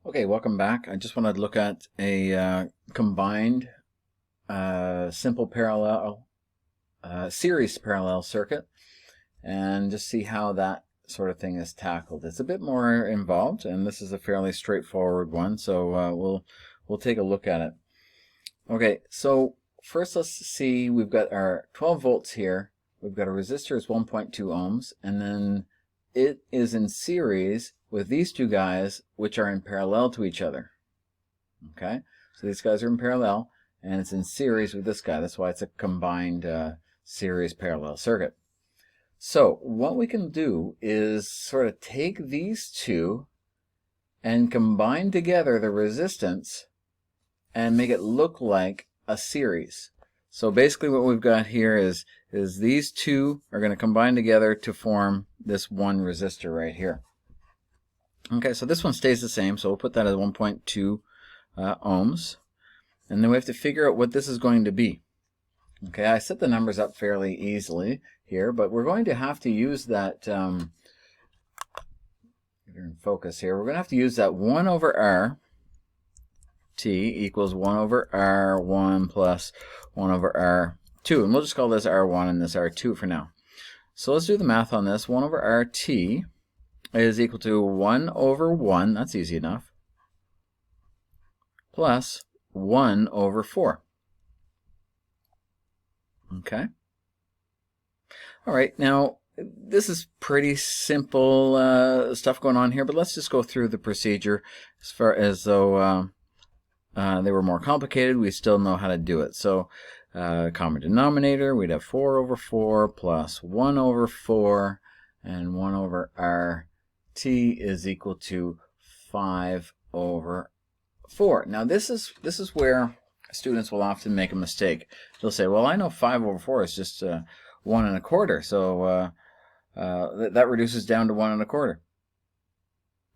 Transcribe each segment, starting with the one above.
Okay, welcome back. I just wanted to look at a combined simple parallel series parallel circuit and just see how that sort of thing is tackled. It's a bit more involved, and this is a fairly straightforward one, so we'll take a look at it. Okay, so first let's see, we've got our 12 volts here. We've got a resistor is 1.2 ohms, and then it is in series with these two guys, which are in parallel to each other. Okay, so these guys are in parallel, and it's in series with this guy. That's why it's a combined series parallel circuit. So what we can do is sort of take these two and combine together the resistance and make it look like a series. So basically what we've got here is these two are going to combine together to form this one resistor right here. Okay, so this one stays the same, so we'll put that at 1.2 ohms. And then we have to figure out what this is going to be. Okay, I set the numbers up fairly easily here, but we're going to have to use that, get her in focus here, we're going to have to use that 1 over R T equals 1 over R1 plus 1 over R2. And we'll just call this R1 and this R2 for now. So let's do the math on this. 1 over RT is equal to 1 over 1, that's easy enough, plus 1 over 4. Okay. All right, now this is pretty simple stuff going on here, but let's just go through the procedure as far as though they were more complicated. We still know how to do it. So common denominator, we'd have 4 over 4 plus 1 over 4, and 1 over RT is equal to 5 over 4. Now this is where students will often make a mistake. They'll say, well, I know 5 over 4 is just 1 1/4, so that reduces down to 1 1/4.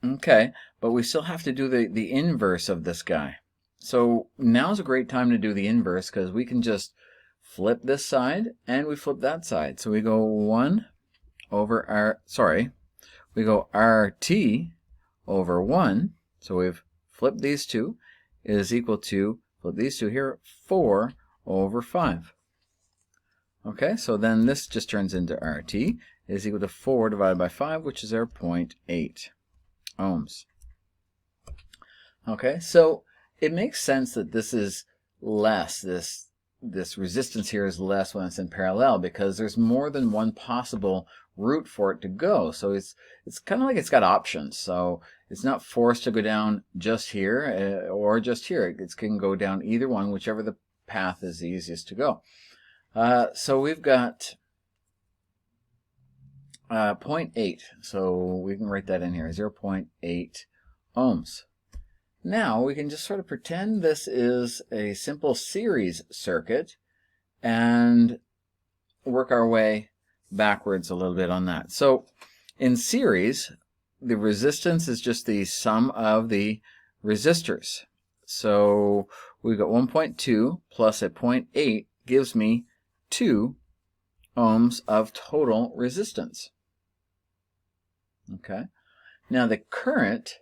Okay, but we still have to do the inverse of this guy. So now's a great time to do the inverse, because we can just flip this side and we flip that side. So we go 1 over we go RT over 1. So we've flipped these two, is equal to, flip these two here, 4 over 5. Okay, so then this just turns into RT is equal to 4 divided by 5, which is our 0.8 ohms. Okay, so it makes sense that this is less, this resistance here is less when it's in parallel, because there's more than one possible route for it to go. So it's kind of like it's got options. So it's not forced to go down just here or just here. It can go down either one, whichever the path is easiest to go. So we've got 0.8. So we can write that in here, 0.8 ohms. Now we can just sort of pretend this is a simple series circuit and work our way backwards a little bit on that. So in series, the resistance is just the sum of the resistors. So we've got 1.2 plus a 0.8 gives me 2 ohms of total resistance. Okay. Now the current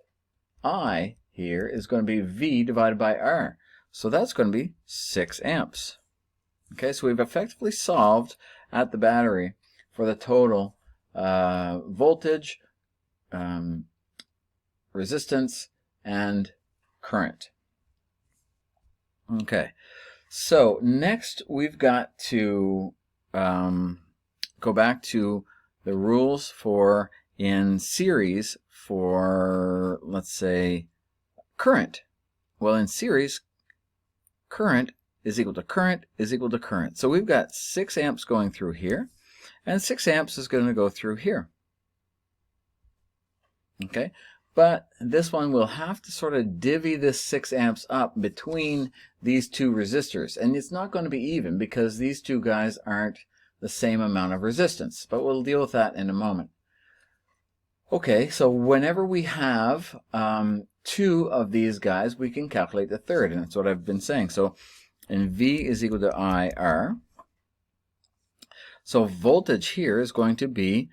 I here is going to be V divided by R. So that's going to be 6 amps. Okay, so we've effectively solved at the battery for the total voltage, resistance, and current. Okay, so next we've got to go back to the rules for in series for, let's say, current. Well, in series, current is equal to current is equal to current. So we've got 6 amps going through here, and 6 amps is going to go through here. Okay, but this one will have to sort of divvy this 6 amps up between these two resistors, and it's not going to be even because these two guys aren't the same amount of resistance, but we'll deal with that in a moment. Okay, so whenever we have 2 of these guys, we can calculate the third, and that's what I've been saying. So, and V is equal to IR. So voltage here is going to be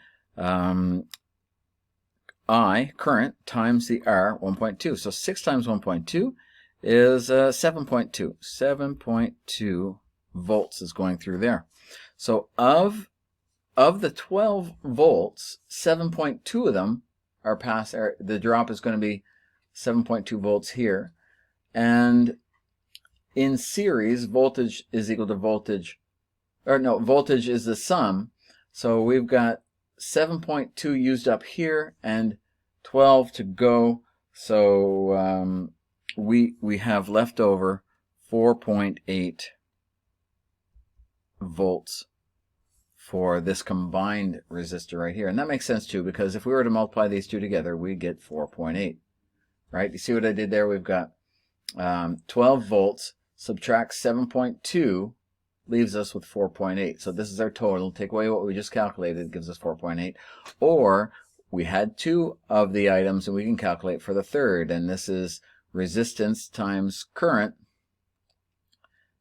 I, current, times the R, 1.2. So 6 times 1.2 is 7.2. 7.2 volts is going through there. So of the 12 volts, 7.2 of them are past, the drop is going to be 7.2 volts here. And in series, voltage is equal to voltage, or no, voltage is the sum. So we've got 7.2 used up here and 12 to go. So we have left over 4.8 volts for this combined resistor right here. And that makes sense too, because if we were to multiply these two together, we get 4.8, right? You see what I did there? We've got 12 volts, subtract 7.2, leaves us with 4.8. So this is our total. Take away what we just calculated, it gives us 4.8. Or we had two of the items and we can calculate for the third. And this is resistance times current.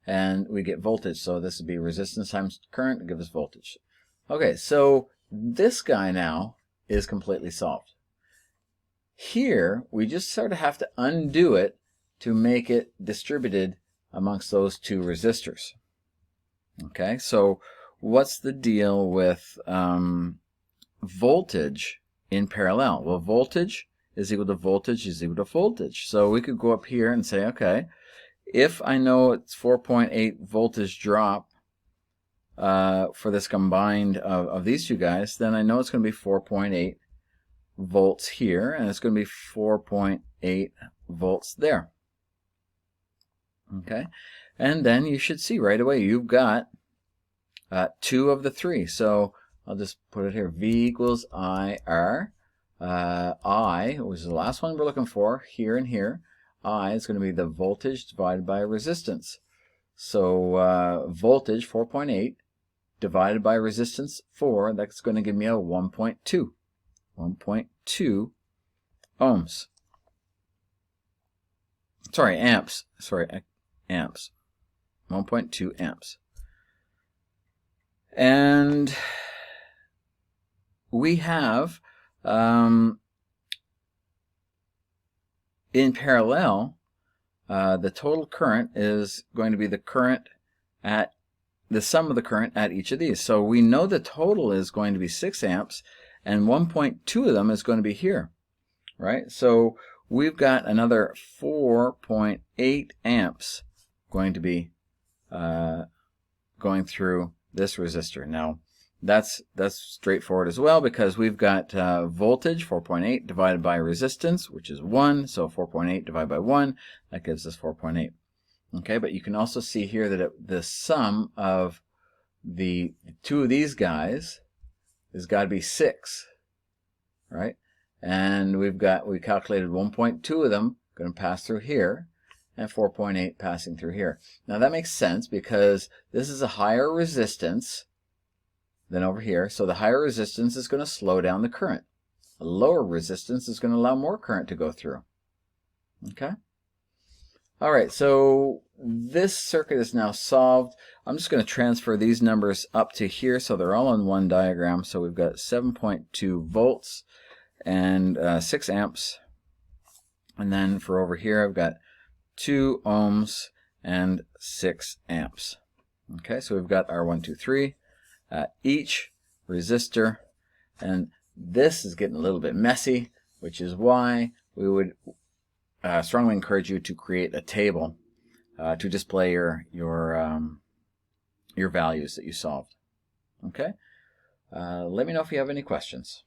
And we get voltage. So this would be resistance times current to give us voltage. Okay, so this guy now is completely solved. Here, we just sort of have to undo it to make it distributed amongst those two resistors. Okay, so what's the deal with voltage in parallel? Well, voltage is equal to voltage is equal to voltage. So we could go up here and say, okay, if I know it's 4.8 voltage drop for this combined of these two guys, then I know it's going to be 4.8 volts here, and it's going to be 4.8 volts there. Okay, and then you should see right away you've got two of the three. So I'll just put it here, V equals IR. I was the last one we're looking for, here and here. I is going to be the voltage divided by resistance. So voltage 4.8 divided by resistance 4, that's going to give me a 1.2. 1.2 ohms. Sorry, amps. Sorry, amps. 1.2 amps. And we have in parallel, the total current is going to be the current at the sum of the current at each of these. So we know the total is going to be 6 amps, and 1.2 of them is going to be here, right? So we've got another 4.8 amps going to be going through this resistor. Now, that's straightforward as well, because we've got voltage 4.8 divided by resistance, which is 1. So 4.8 divided by 1, that gives us 4.8. Okay, but you can also see here that the sum of the two of these guys has got to be 6, right? And we calculated 1.2 of them going to pass through here, and 4.8 passing through here. Now that makes sense because this is a higher resistance than over here. So the higher resistance is going to slow down the current. A lower resistance is going to allow more current to go through. Okay? All right, so this circuit is now solved. I'm just going to transfer these numbers up to here so they're all on one diagram. So we've got 7.2 volts and 6 amps. And then for over here, I've got 2 ohms and 6 amps. Okay, so we've got our 1, 2, 3. Each resistor, and this is getting a little bit messy, which is why we would strongly encourage you to create a table to display your values that you solved. Okay, let me know if you have any questions.